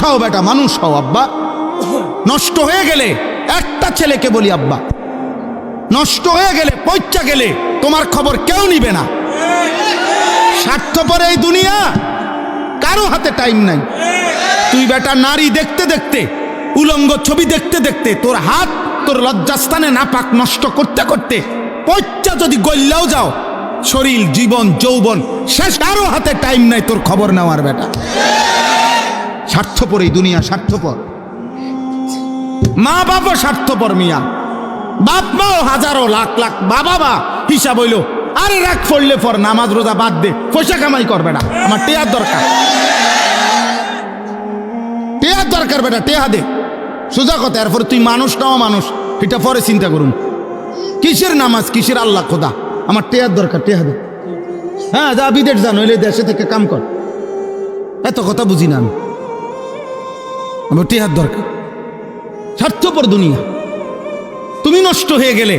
হও বেটা, মানুষ হও আব্বা। নষ্ট হয়ে গেলে একটা ছেলেকে বলি আব্বা, নষ্ট হয়ে গেলে পয়চা গেলে তোমার খবর কেউ নিবে না। স্বার্থপর এই দুনিয়া, কারো হাতে টাইম নাই। তুই বেটা নারী দেখতে দেখতে, উলঙ্গ ছবি দেখতে দেখতে তোর হাত তোর লজ্জাস্থানে নাপাক নষ্ট করতে করতে পয়চা যদি গল্লাও যাও, শরীর জীবন যৌবন শেষ, কারো হাতে টাইম নাই তোর খবর নেওয়ার বেটা। স্বার্থপর এই দুনিয়া, স্বার্থপর। মা বাবা স্বার্থপর মিয়া, বাপ মাও হাজারো লাখ লাখ বাবা হিসাব হইল, আরে রাখ পড়লে পর নামাজ রোজা বাদ দে, পয়সা কামাই কর বেটা, আমার টেয়ার দরকার, টেয়ার দরকার বেটা, টেয়া দে, সোজা কথা। এরপর তুই মানুষ নাও মানুষ, এটা পরে চিন্তা করুন। কিসের নামাজ, কিসের আল্লাহ খোদা, আমার টেয়ার দরকার, টেয়া দে। হ্যাঁ যা বিদেশ যা, নইলে দেশে থেকে কাম কর, এত কথা বুঝি না আমি, আমার টেয়ার দরকার। স্বার্থপর দুনিয়া। তুমি নষ্ট হয়ে গেলে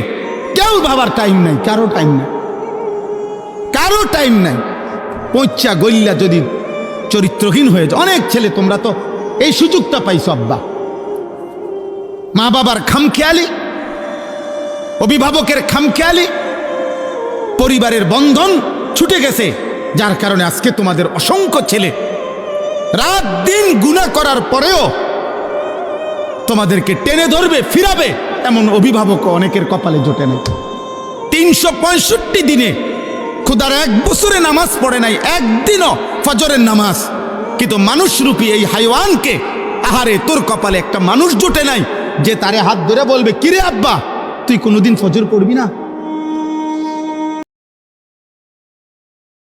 কেউ ভাবার টাইম নাই, কারো টাইম নাই, কারো টাইম নাই। পয়চা গল্লা যদি চরিত্রহীন হয়ে যায়, অনেক ছেলে তোমরা তো এই সুযোগটা পাইছো আব্বা, মা বাবার খামখেয়ালি, অভিভাবকের খামখেয়ালি, পরিবারের বন্ধন ছুটে গেছে, যার কারণে আজকে তোমাদের অসংখ্য ছেলে রাত দিন গুনাহ করার পরেও তোমাদেরকে টেনে ধরবে, ফিরাবে, এমন অভিভাবক অনেকের কপালে জোটে নাই। 365 দিনে খুদার 1 বছরে নামাজ পড়ে নাই একদিনও ফজরের নামাজ, কিন্তু মানুষরূপী এই হাইওয়ানকে, আহারে তোর কপালে একটা মানুষ জোটে নাই যে তারে হাত ধরে বলবে, কিরে আব্বা তুই কোনোদিন ফজর পড়বি না?